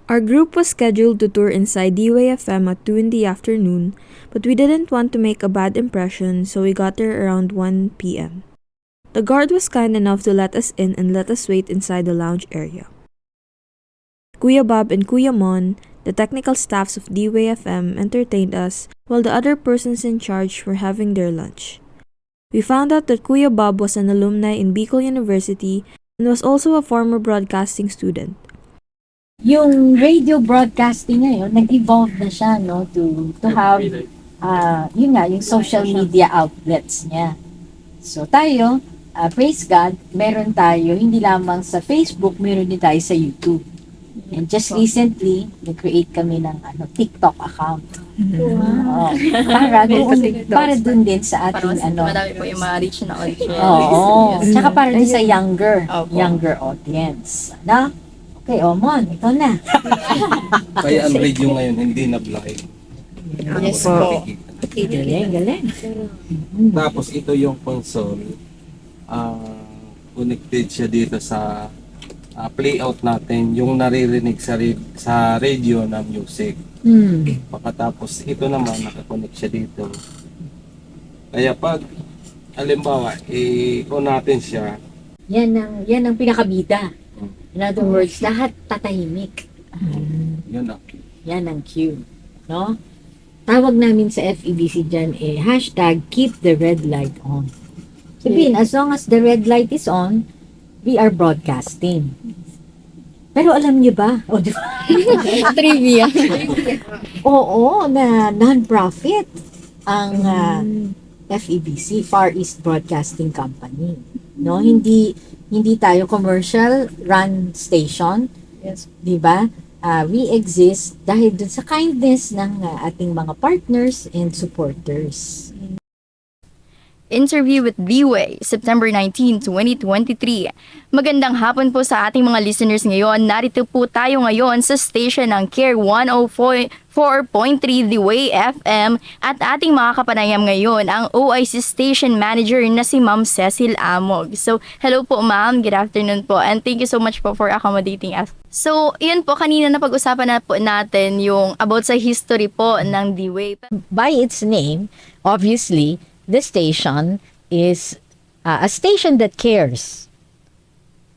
Our group was scheduled to tour inside D-Way FM at 2 in the afternoon, but we didn't want to make a bad impression, so we got there around 1 p.m. The guard was kind enough to let us in and let us wait inside the lounge area. Kuya Bob and Kuya Mon, the technical staffs of D-Way FM, entertained us while the other persons in charge were having their lunch. We found out that Kuya Bob was an alumni in Bicol University and was also a former broadcasting student. Yung radio broadcasting ngayon, nag-evolve na siya, no, to have, yun nga, yung social media outlets niya. So tayo, praise God, meron tayo, hindi lamang sa Facebook, meron din tayo sa YouTube. And just recently, nag-create kami ng TikTok account. Wow. Para dun din sa ating Madami po yung mga reach na audience. Oo. Yes. Tsaka para din sa younger Opo. audience. Na? Okay, Mon, ikaw na. Kaya ang radio ngayon hindi na blind. Yes po. Galing. Tapos ito yung console. Connected siya dito sa playout natin, yung naririnig sa radio na music. Pagkatapos ito naman nakakonect siya dito. Kaya pag halimbawa, on natin siya. Yan ang pinakabida. In other words, lahat tatahimik. Yun na. Yan ang cue. No? Tawag namin sa FEBC dyan #keep the red light on. Sabihin, as long as the red light is on, we are broadcasting. Pero alam niyo ba? Di ba? Trivia. Oo, na non-profit ang FEBC, Far East Broadcasting Company. No, hindi tayo commercial run station. Yes. 'Di ba? We exist dahil dun sa kindness ng ating mga partners and supporters. Interview with D-Way, September 19, 2023. Magandang hapon po sa ating mga listeners ngayon. Narito po tayo ngayon sa station ng Care 104.3 D-Way FM at ating mga kapanayam ngayon ang OIC Station Manager na si Ma'am Cecil Amog. So, hello po ma'am, good afternoon po and thank you so much po for accommodating us. So, yun po, kanina na pag-usapan na po natin yung about sa history po ng D-Way. By its name, obviously, the station is a station that cares.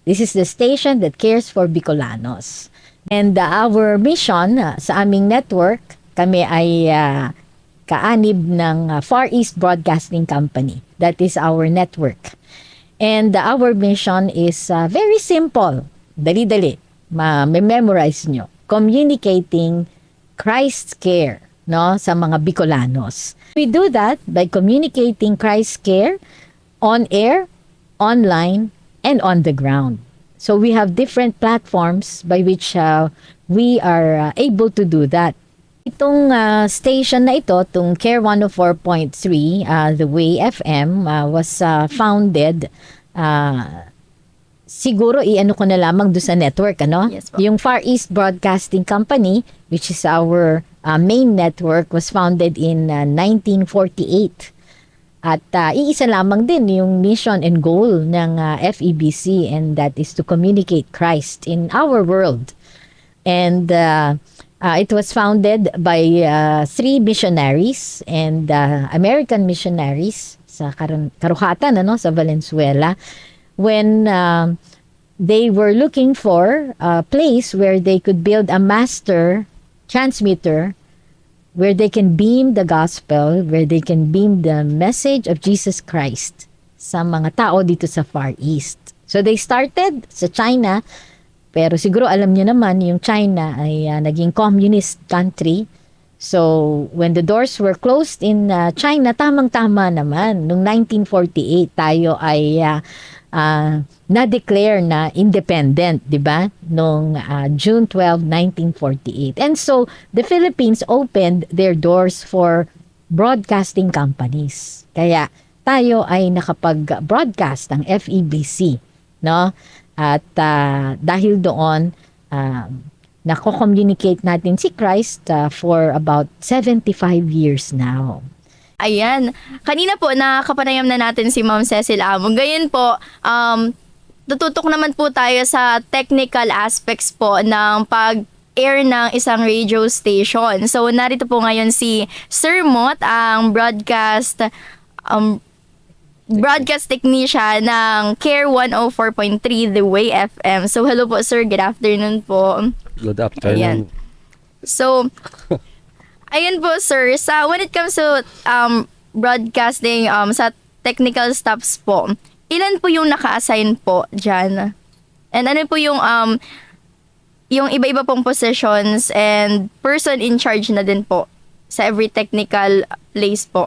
This is the station that cares for Bicolanos. And our mission sa aming network, kami ay kaanib ng Far East Broadcasting Company. That is our network. And our mission is very simple. Dali-dali. Ma-memorize nyo. Communicating Christ's care, no, sa mga Bicolanos. We do that by communicating Christ's care on air, online, and on the ground. So we have different platforms by which we are able to do that. Itong station na ito, itong Care 104.3, The Way FM, was founded siguro i-ano ko na lamang doon sa network, ano? Yes po. Yung Far East Broadcasting Company, which is our main network, was founded in 1948. At iisa lamang din yung mission and goal ng FEBC, and that is to communicate Christ in our world. And it was founded by 3 missionaries and American missionaries sa Karuhatan, ano, sa Valenzuela, when they were looking for a place where they could build a master transmitter where they can beam the gospel, where they can beam the message of Jesus Christ sa mga tao dito sa Far East. So they started sa China, pero siguro alam niyo naman yung China ay naging communist country. So when the doors were closed in China, tamang-tama naman, noong 1948 tayo ay na-declare na independent, di ba? Noong June 12, 1948. And so, the Philippines opened their doors for broadcasting companies. Kaya, tayo ay nakapag-broadcast ng FEBC, no? At dahil doon, nako-communicate natin si Christ for about 75 years now. Ayan. Kanina po, nakapanayam na natin si Ma'am Cecil Amog. Ngayon po, tututok naman po tayo sa technical aspects po ng pag-air ng isang radio station. So, narito po ngayon si Sir Mot, ang broadcast technician ng Care 104.3 The Way FM. So, hello po sir, good afternoon po. Good afternoon. Ayan. So, ayun po sir, when it comes to broadcasting sa technical staffs po, ilan po yung naka-assign po dyan? And ano po yung iba-iba pong positions and person in charge na din po sa every technical place po?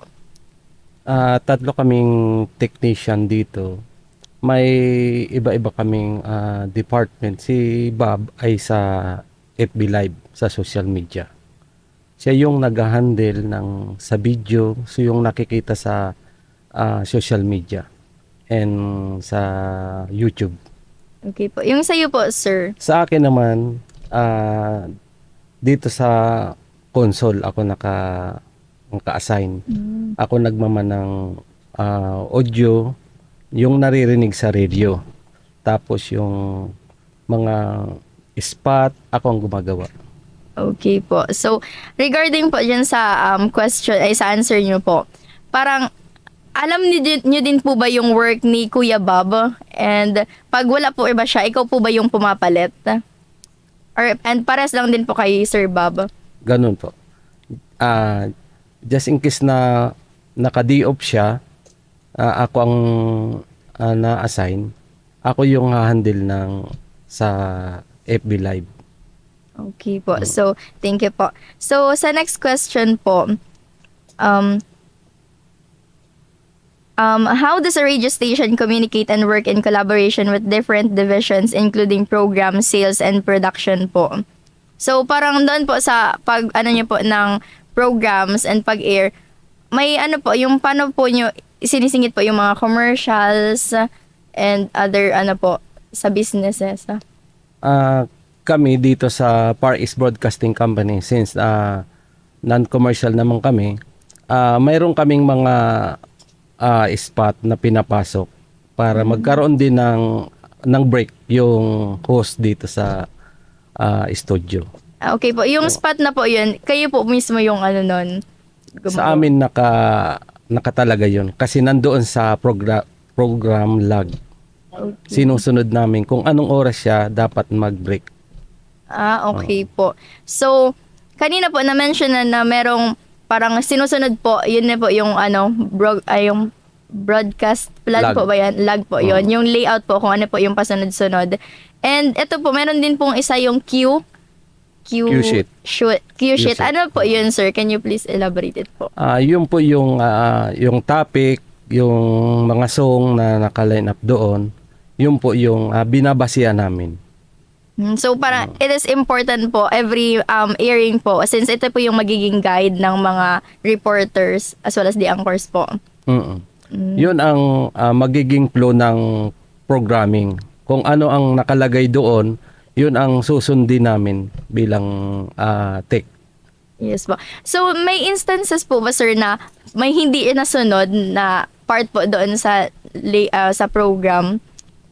Tatlo kaming technician dito. May iba-iba kaming department. Si Bob ay sa FB Live, sa social media. Siya yung nag-handle sa video, so yung nakikita sa social media and sa YouTube. Okay po. Yung sa'yo po, sir? Sa akin naman, dito sa console ako naka-assign. Ako nagmaman ng audio, yung naririnig sa radio. Tapos yung mga spot, ako ang gumagawa. Okay po. So, regarding po dyan sa question, sa answer nyo po, parang alam nyo din po ba yung work ni Kuya Bob? And pag wala po iba siya, ikaw po ba yung pumapalit? And pares lang din po kay Sir Bob? Ganun po. Just in case na naka-de-off siya, ako ang na-assign. Ako yung handle sa FB Live. Okay po. So, thank you po. So, sa next question po, how does a radio station communicate and work in collaboration with different divisions, including program, sales, and production po? So, parang doon po sa niyo po ng programs and pag-air, may yung paano po nyo sinisingit po yung mga commercials and other po sa businesses? Kami dito sa Far East Broadcasting Company, since non-commercial naman kami, mayroon kaming mga spot na pinapasok para magkaroon din ng break yung host dito sa studio. Okay po. Yung spot na po yun, kayo po mismo yung nun? Sa amin nakatalaga yun kasi nandoon sa program log. Okay. Sinusunod namin kung anong oras siya dapat mag-break. Okay po. So, kanina po na-mention na merong parang sinusunod po, yun na po yung yung broadcast plan Lag. po ba yan? Lag po yun. Yung layout po, kung ano po yung pasunod-sunod. And ito po, meron din pong isa yung Q-sheet. Q-sheet. Ano po yun, sir? Can you please elaborate it po? Yun po yung topic, yung mga song na naka-line up doon, yun po yung binabasihan namin. So parang it is important po every airing po, since ito po yung magiging guide ng mga reporters as well as the anchors po. Yun ang magiging flow ng programming. Kung ano ang nakalagay doon, yun ang susundin namin bilang tech. Yes po. So may instances po ba sir na may hindi nasunod na part po doon sa program?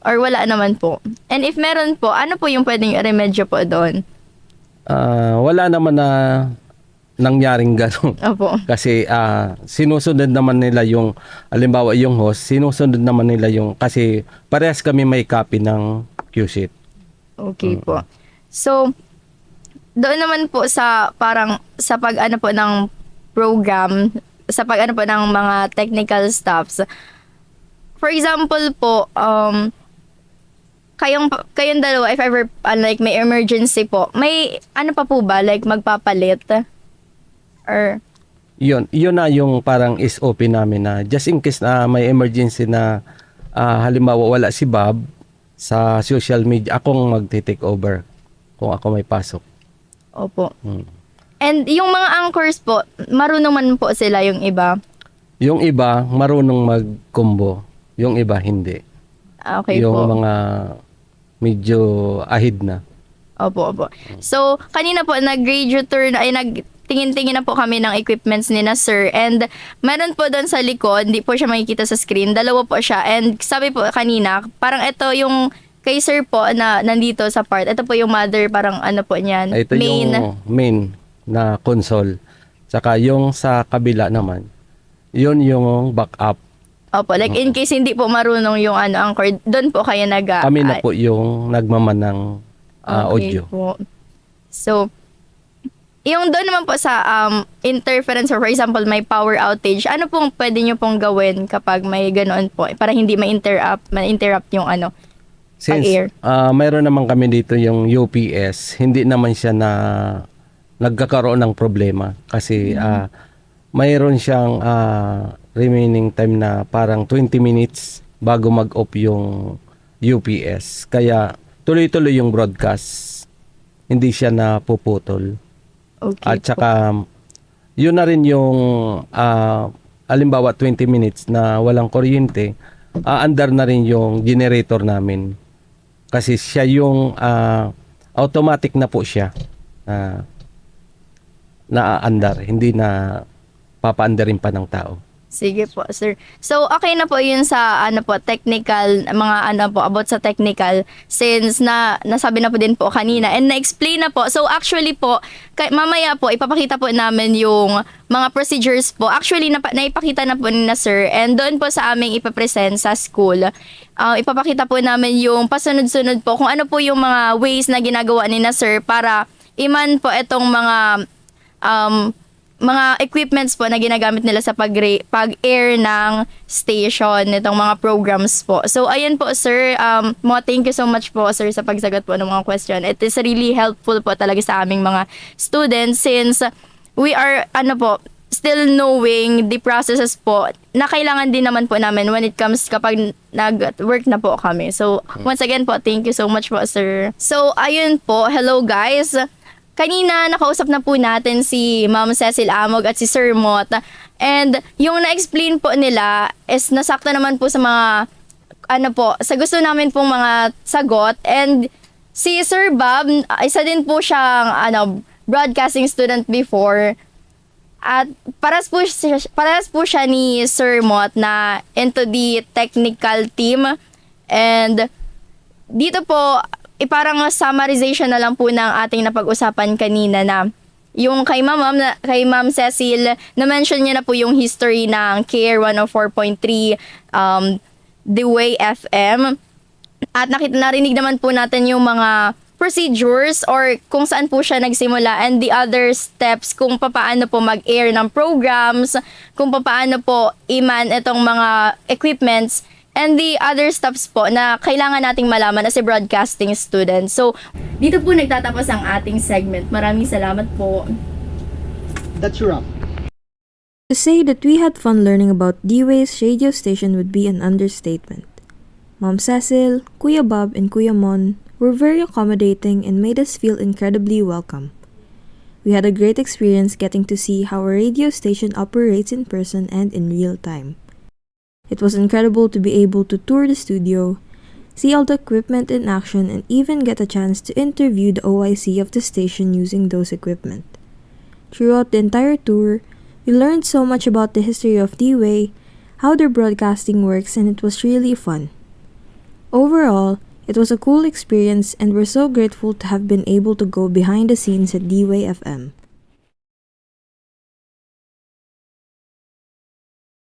Or wala naman po? And if meron po, ano po yung pwedeng remedyo po doon? Wala naman na nangyaring gano'n. Opo. Kasi sinusunod naman nila yung, halimbawa yung host, sinusunod naman nila yung, kasi parehas kami may copy ng Q-sheet. Okay po. So, doon naman po sa parang sa pag-ano po ng program, sa pag-ano po ng mga technical staffs. For example po, kayong dalawa, if ever like may emergency po, may ano pa po ba, like magpapalit? Or Yun na yung parang SOP namin na just in case na may emergency na halimbawa wala si Bob sa social media, akong magte-take over kung ako may pasok. opo. And yung mga anchors po, marunong man po sila yung iba? Yung iba marunong mag-combo, yung iba hindi. Okay yung po. mga medyo ahid na. Opo. So, kanina po, nag-radio tour na, nagtingin-tingin na po kami ng equipments ni na sir. And meron po doon sa likod, hindi po siya makikita sa screen. Dalawa po siya. And sabi po kanina, parang ito yung kay sir po na nandito sa part, ito po yung mother, parang ano po niyan, Ito yung main na console. Saka yung sa kabila naman, yun yung backup. Opo, like in case hindi po marunong yung ang cord, doon po kayo Kami na po yung nagmaman ng audio. po. So, yung doon naman po sa interference, or for example, may power outage, ano pong pwede nyo pong gawin kapag may ganoon po, para hindi ma-interrupt yung pag-air? Since mayroon naman kami dito yung UPS, hindi naman siya na nagkakaroon ng problema. Kasi mayroon siyang remaining time na parang 20 minutes bago mag-off yung UPS. Kaya tuloy-tuloy yung broadcast. Hindi siya napuputol. Okay At po. saka, yun na rin yung, alimbawa 20 minutes na walang kuryente, aandar na rin yung generator namin. Kasi siya yung, automatic na po siya na aandar. Hindi na papaandarin pa ng tao. Sige po, sir. So, okay na po yun sa technical, mga about sa technical, since nasabi na po din po kanina and na-explain na po. So, actually po, mamaya po, ipapakita po namin yung mga procedures po. Actually, naipakita na po ni na sir, and doon po sa aming ipapresent sa school, ipapakita po namin yung pasunod-sunod po kung ano po yung mga ways na ginagawa ni na sir para iman po itong mga equipments po na ginagamit nila sa pag-air ng station, nitong mga programs po. So, ayun po, sir. Thank you so much po, sir, sa pagsagot po ng mga question. It is really helpful po talaga sa aming mga students since we are, still knowing the processes po na kailangan din naman po namin when it comes kapag nag-work na po kami. So, once again po, thank you so much po, sir. So, ayun po. Hello, guys. Kanina, nakausap na po natin si Ma'am Cecil Amog at si Sir Mot. And yung na-explain po nila is nasakto naman po sa mga, sa gusto namin pong mga sagot. And si Sir Bob, isa din po siyang, broadcasting student before. At paras po siya ni Sir Mot na into the technical team. And dito po, parang summarization na lang po ng ating napag-usapan kanina na yung kay Ma'am Cecil, na-mention niya na po yung history ng CARE 104.3 The Way FM. At narinig naman po natin yung mga procedures or kung saan po siya nagsimula and the other steps kung paano po mag-air ng programs, kung paano po iman itong mga equipments, and the other steps po na kailangan nating malaman as a broadcasting student. So, dito po nagtatapos ang ating segment. Maraming salamat po. That's a wrap. To say that we had fun learning about D-Way's radio station would be an understatement. Mom Cecil, Kuya Bob, and Kuya Mon were very accommodating and made us feel incredibly welcome. We had a great experience getting to see how a radio station operates in person and in real time. It was incredible to be able to tour the studio, see all the equipment in action, and even get a chance to interview the OIC of the station using those equipment. Throughout the entire tour, we learned so much about the history of D-Way, how their broadcasting works, and it was really fun. Overall, it was a cool experience and we're so grateful to have been able to go behind the scenes at D-Way FM.